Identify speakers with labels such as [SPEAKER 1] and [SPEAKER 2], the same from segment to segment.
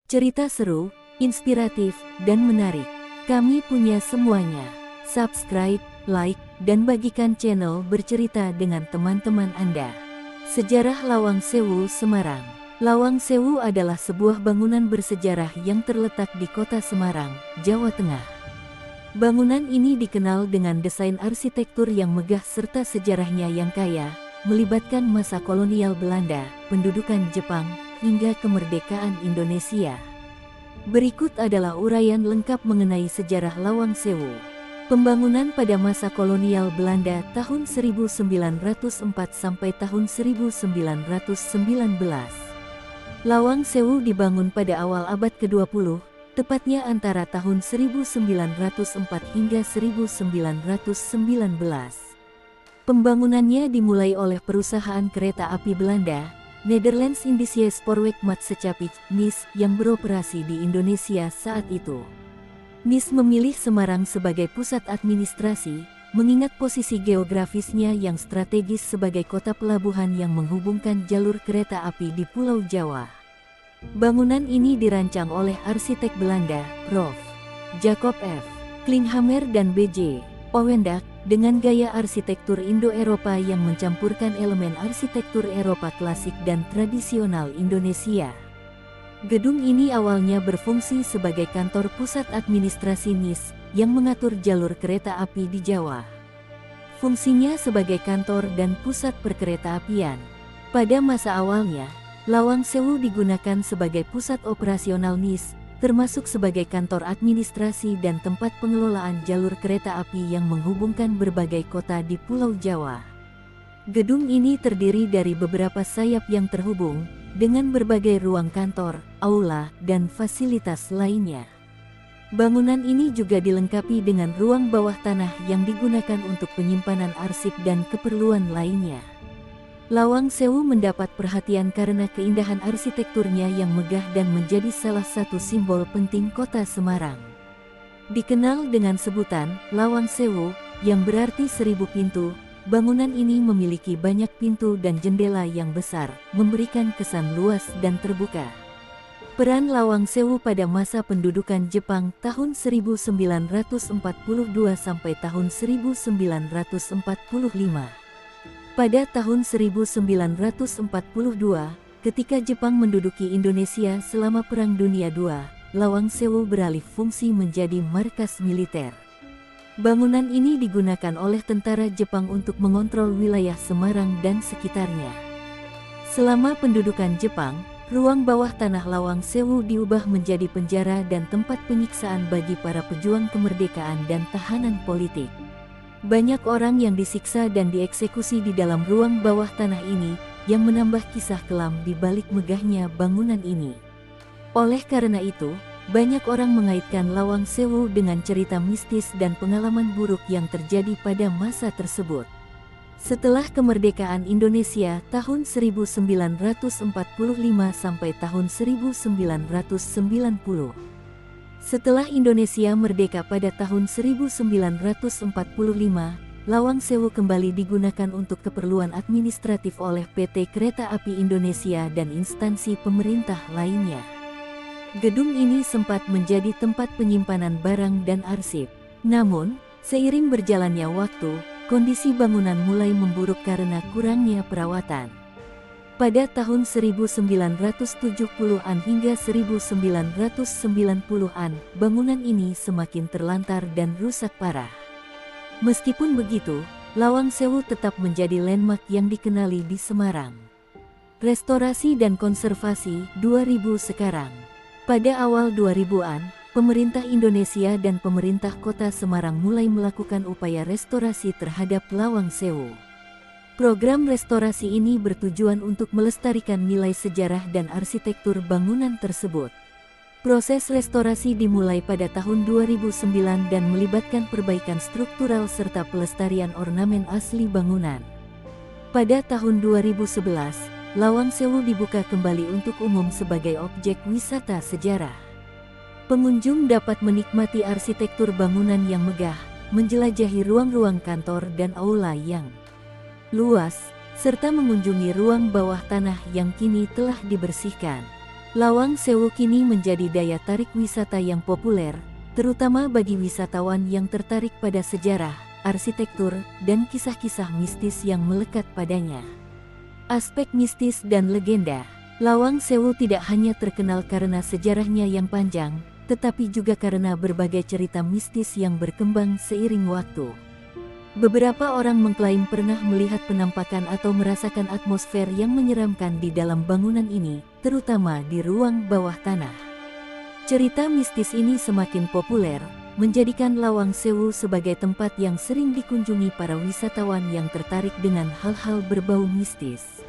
[SPEAKER 1] Cerita seru, inspiratif, dan menarik. Kami punya semuanya. Subscribe, like, dan bagikan channel bercerita dengan teman-teman Anda. Sejarah Lawang Sewu, Semarang. Lawang Sewu adalah sebuah bangunan bersejarah yang terletak di kota Semarang, Jawa Tengah. Bangunan ini dikenal dengan desain arsitektur yang megah serta sejarahnya yang kaya, melibatkan masa kolonial Belanda, pendudukan Jepang, hingga kemerdekaan Indonesia. Berikut adalah uraian lengkap mengenai sejarah Lawang Sewu. Pembangunan pada masa kolonial Belanda tahun 1904 sampai tahun 1919. Lawang Sewu dibangun pada awal abad ke-20, tepatnya antara tahun 1904 hingga 1919. Pembangunannya dimulai oleh perusahaan kereta api Belanda, Nederlands Indische Spoorwegmaatschappij (NIS) yang beroperasi di Indonesia saat itu. NIS memilih Semarang sebagai pusat administrasi, mengingat posisi geografisnya yang strategis sebagai kota pelabuhan yang menghubungkan jalur kereta api di Pulau Jawa. Bangunan ini dirancang oleh arsitek Belanda, Prof. Jacob F. Klinkhamer dan B.J. Ouwendak, dengan gaya arsitektur Indo-Eropa yang mencampurkan elemen arsitektur Eropa klasik dan tradisional Indonesia. Gedung ini awalnya berfungsi sebagai kantor pusat administrasi NIS, yang mengatur jalur kereta api di Jawa. Fungsinya sebagai kantor dan pusat perkereta-apian. Pada masa awalnya, Lawang Sewu digunakan sebagai pusat operasional NIS, termasuk sebagai kantor administrasi dan tempat pengelolaan jalur kereta api yang menghubungkan berbagai kota di Pulau Jawa. Gedung ini terdiri dari beberapa sayap yang terhubung, dengan berbagai ruang kantor, aula, dan fasilitas lainnya. Bangunan ini juga dilengkapi dengan ruang bawah tanah yang digunakan untuk penyimpanan arsip dan keperluan lainnya. Lawang Sewu mendapat perhatian karena keindahan arsitekturnya yang megah dan menjadi salah satu simbol penting kota Semarang. Dikenal dengan sebutan Lawang Sewu, yang berarti 1000 pintu, bangunan ini memiliki banyak pintu dan jendela yang besar, memberikan kesan luas dan terbuka. Peran Lawang Sewu pada masa pendudukan Jepang tahun 1942 sampai tahun 1945. Pada tahun 1942, ketika Jepang menduduki Indonesia selama Perang Dunia II, Lawang Sewu beralih fungsi menjadi markas militer. Bangunan ini digunakan oleh tentara Jepang untuk mengontrol wilayah Semarang dan sekitarnya. Selama pendudukan Jepang, ruang bawah tanah Lawang Sewu diubah menjadi penjara dan tempat penyiksaan bagi para pejuang kemerdekaan dan tahanan politik. Banyak orang yang disiksa dan dieksekusi di dalam ruang bawah tanah ini, yang menambah kisah kelam di balik megahnya bangunan ini. Oleh karena itu, banyak orang mengaitkan Lawang Sewu dengan cerita mistis dan pengalaman buruk yang terjadi pada masa tersebut. Setelah kemerdekaan Indonesia tahun 1945 sampai tahun 1990. Setelah Indonesia merdeka pada tahun 1945, Lawang Sewu kembali digunakan untuk keperluan administratif oleh PT Kereta Api Indonesia dan instansi pemerintah lainnya. Gedung ini sempat menjadi tempat penyimpanan barang dan arsip. Namun, seiring berjalannya waktu, kondisi bangunan mulai memburuk karena kurangnya perawatan. Pada tahun 1970-an hingga 1990-an, bangunan ini semakin terlantar dan rusak parah. Meskipun begitu, Lawang Sewu tetap menjadi landmark yang dikenali di Semarang. Restorasi dan konservasi 2000 sekarang. Pada awal 2000-an, pemerintah Indonesia dan pemerintah kota Semarang mulai melakukan upaya restorasi terhadap Lawang Sewu. Program restorasi ini bertujuan untuk melestarikan nilai sejarah dan arsitektur bangunan tersebut. Proses restorasi dimulai pada tahun 2009 dan melibatkan perbaikan struktural serta pelestarian ornamen asli bangunan. Pada tahun 2011, Lawang Sewu dibuka kembali untuk umum sebagai objek wisata sejarah. Pengunjung dapat menikmati arsitektur bangunan yang megah, menjelajahi ruang-ruang kantor dan aula yang luas, serta mengunjungi ruang bawah tanah yang kini telah dibersihkan. Lawang Sewu kini menjadi daya tarik wisata yang populer, terutama bagi wisatawan yang tertarik pada sejarah, arsitektur, dan kisah-kisah mistis yang melekat padanya. Aspek mistis dan legenda. Lawang Sewu tidak hanya terkenal karena sejarahnya yang panjang, tetapi juga karena berbagai cerita mistis yang berkembang seiring waktu. Beberapa orang mengklaim pernah melihat penampakan atau merasakan atmosfer yang menyeramkan di dalam bangunan ini, terutama di ruang bawah tanah. Cerita mistis ini semakin populer, menjadikan Lawang Sewu sebagai tempat yang sering dikunjungi para wisatawan yang tertarik dengan hal-hal berbau mistis.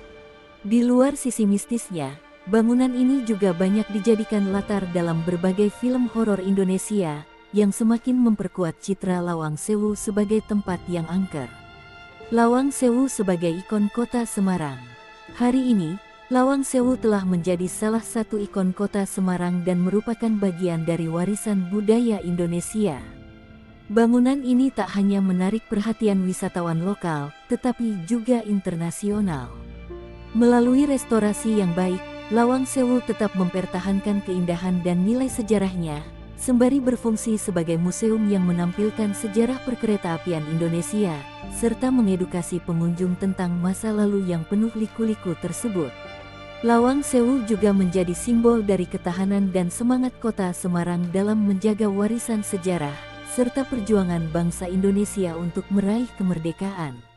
[SPEAKER 1] Di luar sisi mistisnya, bangunan ini juga banyak dijadikan latar dalam berbagai film horor Indonesia, yang semakin memperkuat citra Lawang Sewu sebagai tempat yang angker. Lawang Sewu sebagai ikon kota Semarang. Hari ini, Lawang Sewu telah menjadi salah satu ikon kota Semarang dan merupakan bagian dari warisan budaya Indonesia. Bangunan ini tak hanya menarik perhatian wisatawan lokal, tetapi juga internasional. Melalui restorasi yang baik, Lawang Sewu tetap mempertahankan keindahan dan nilai sejarahnya, sembari berfungsi sebagai museum yang menampilkan sejarah perkeretaapian Indonesia, serta mengedukasi pengunjung tentang masa lalu yang penuh liku-liku tersebut. Lawang Sewu juga menjadi simbol dari ketahanan dan semangat kota Semarang dalam menjaga warisan sejarah, serta perjuangan bangsa Indonesia untuk meraih kemerdekaan.